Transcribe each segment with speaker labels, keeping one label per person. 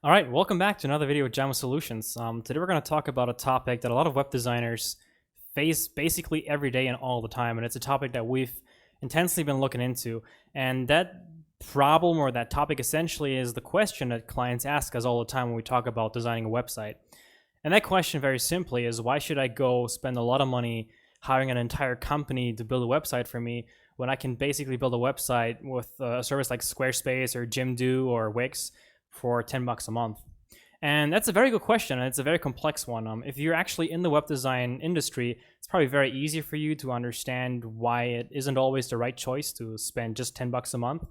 Speaker 1: All right, welcome back to another video with Jaimo Solutions. Today we're going to talk about a topic that a lot of web designers face basically every day and all the time, and it's a topic that we've intensely been looking into. And that problem or that topic essentially is the question that clients ask us all the time when we talk about designing a website. And that question very simply is, why should I go spend a lot of money hiring an entire company to build a website for me when I can basically build a website with a service like Squarespace or Jimdo or Wix for $10 a month? And that's a very good question, and it's a very complex one. If you're actually in the web design industry, it's probably very easy for you to understand why it isn't always the right choice to spend just $10 a month.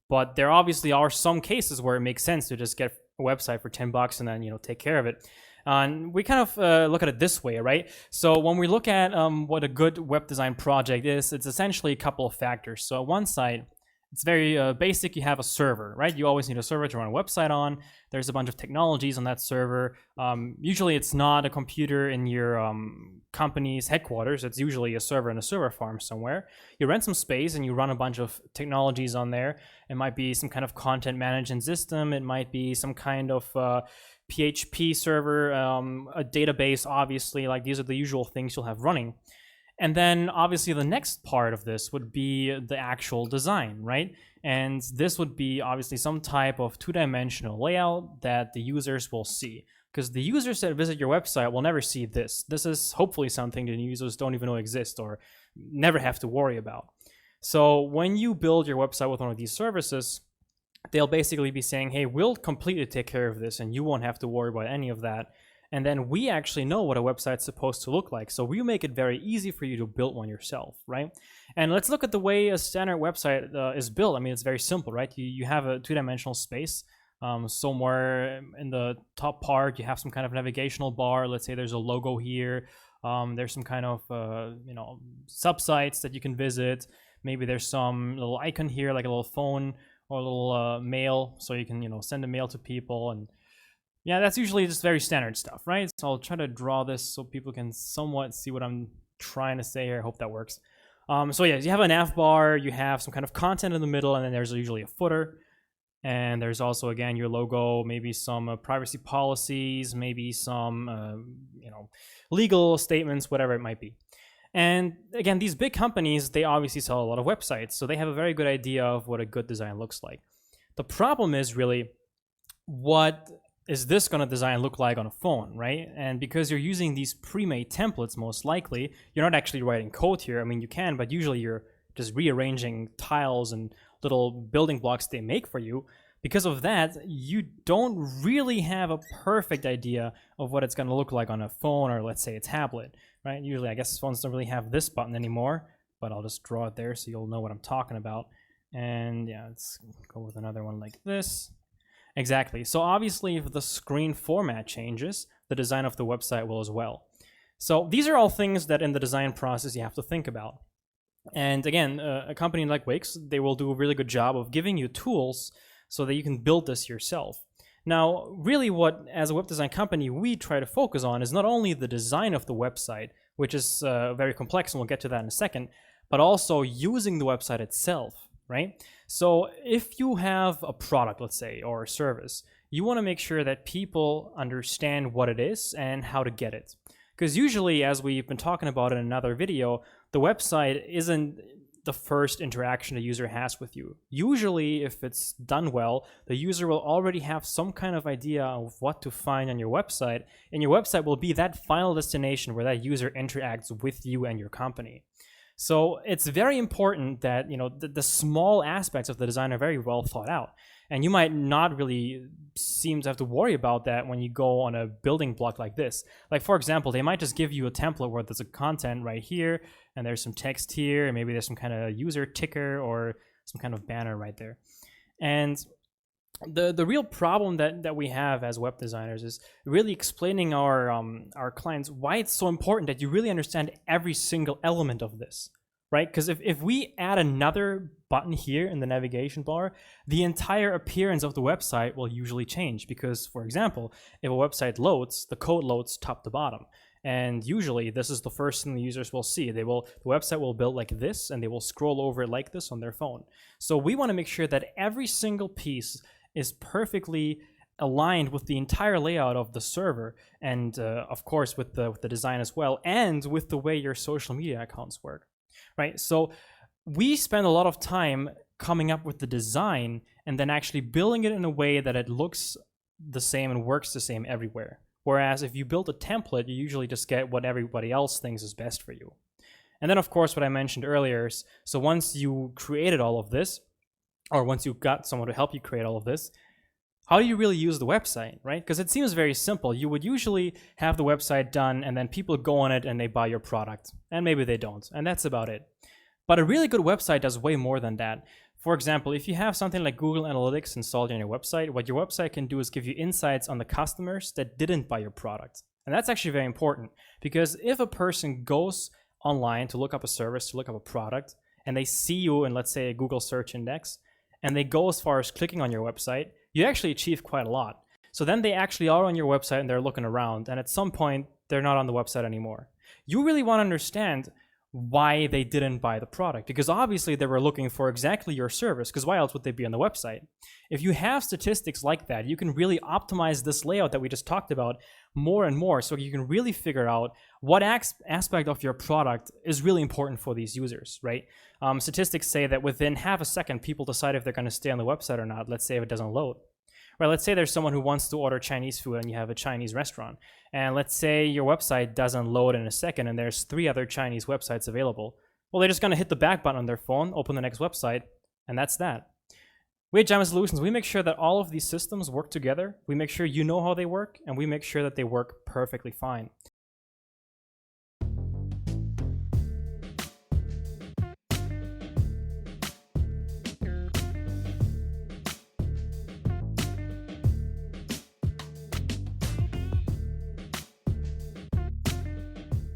Speaker 1: But there obviously are some cases where it makes sense to just get a website for $10 and then take care of it. And we kind of look at it this way, right? So when we look at what a good web design project is, it's essentially a couple of factors. So on one side, it's very basic. You have a server, right? You always need a server to run a website on. There's a bunch of technologies on that server. Usually it's not a computer in your company's headquarters. It's usually a server in a server farm somewhere. You rent some space and you run a bunch of technologies on there. It might be some kind of content management system. It might be some kind of PHP server, a database, obviously. Like, these are the usual things you'll have running. And then obviously the next part of this would be the actual design, right? And this would be obviously some type of two-dimensional layout that the users will see. Because the users that visit your website will never see this. This is hopefully something that users don't even know exists or never have to worry about. So when you build your website with one of these services, they'll basically be saying, hey, we'll completely take care of this and you won't have to worry about any of that. And then we actually know what a website's supposed to look like. So we make it very easy for you to build one yourself, right? And let's look at the way a standard website is built. I mean, it's very simple, right? You have a two-dimensional space. Somewhere in the top part, you have some kind of navigational bar. Let's say there's a logo here. There's some kind of sub-sites that you can visit. Maybe there's some little icon here, like a little phone or a little mail, so you can send a mail to people. And yeah, that's usually just very standard stuff, right? So I'll try to draw this so people can somewhat see what I'm trying to say here. I hope that works. So yeah, you have a nav bar, you have some kind of content in the middle, and then there's usually a footer. And there's also, again, your logo, maybe some privacy policies, maybe some, legal statements, whatever it might be. And again, these big companies, they obviously sell a lot of websites, so they have a very good idea of what a good design looks like. The problem is really, what is this going to design look like on a phone, right? And because you're using these pre-made templates, most likely, you're not actually writing code here. I mean, you can, but usually you're just rearranging tiles and little building blocks they make for you. Because of that, you don't really have a perfect idea of what it's going to look like on a phone or, let's say, a tablet, right? Usually, I guess phones don't really have this button anymore, but I'll just draw it there so you'll know what I'm talking about. And yeah, let's go with another one like this. Exactly. So obviously, if the screen format changes, the design of the website will as well. So these are all things that in the design process you have to think about. And again, a company like Wix, they will do a really good job of giving you tools so that you can build this yourself. Now, really what, as a web design company, we try to focus on is not only the design of the website, which is very complex, and we'll get to that in a second, but also using the website itself, right? So if you have a product, let's say, or a service, you want to make sure that people understand what it is and how to get it. Because usually, as we've been talking about in another video, the website isn't the first interaction a user has with you. Usually, if it's done well, the user will already have some kind of idea of what to find on your website, and your website will be that final destination where that user interacts with you and your company. So it's very important that the small aspects of the design are very well thought out. And you might not really seem to have to worry about that when you go on a building block like this. Like, for example, they might just give you a template where there's a content right here, and there's some text here, and maybe there's some kind of user ticker or some kind of banner right there. And the real problem that we have as web designers is really explaining our clients why it's so important that you really understand every single element of this, right? Because if we add another button here in the navigation bar, the entire appearance of the website will usually change. Because, for example, if a website loads, the code loads top to bottom. And usually this is the first thing the users will see. The website will build like this, and they will scroll over it like this on their phone. So we want to make sure that every single piece is perfectly aligned with the entire layout of the server, and of course with the design as well, and with the way your social media accounts work, right? So we spend a lot of time coming up with the design and then actually building it in a way that it looks the same and works the same everywhere. Whereas if you build a template, you usually just get what everybody else thinks is best for you. And then, of course, what I mentioned earlier is, so once you created all of this, or once you got someone to help you create all of this, how do you really use the website, right? Because it seems very simple. You would usually have the website done, and then people go on it and they buy your product. And maybe they don't, and that's about it. But a really good website does way more than that. For example, if you have something like Google Analytics installed on your website, what your website can do is give you insights on the customers that didn't buy your product. And that's actually very important, because if a person goes online to look up a service, to look up a product, and they see you in, let's say, a Google search index, and they go as far as clicking on your website, you actually achieve quite a lot. So then they actually are on your website and they're looking around, and at some point, they're not on the website anymore. You really want to understand why they didn't buy the product, because obviously they were looking for exactly your service, because why else would they be on the website? If you have statistics like that, you can really optimize this layout that we just talked about more and more, so you can really figure out what aspect of your product is really important for these users, right? Statistics say that within half a second, people decide if they're going to stay on the website or not. Let's say if it doesn't load. Right, let's say there's someone who wants to order Chinese food and you have a Chinese restaurant. And let's say your website doesn't load in a second and there's 3 other Chinese websites available. Well, they're just going to hit the back button on their phone, open the next website, and that's that. We at Jaimo Solutions, we make sure that all of these systems work together. We make sure you know how they work, and we make sure that they work perfectly fine.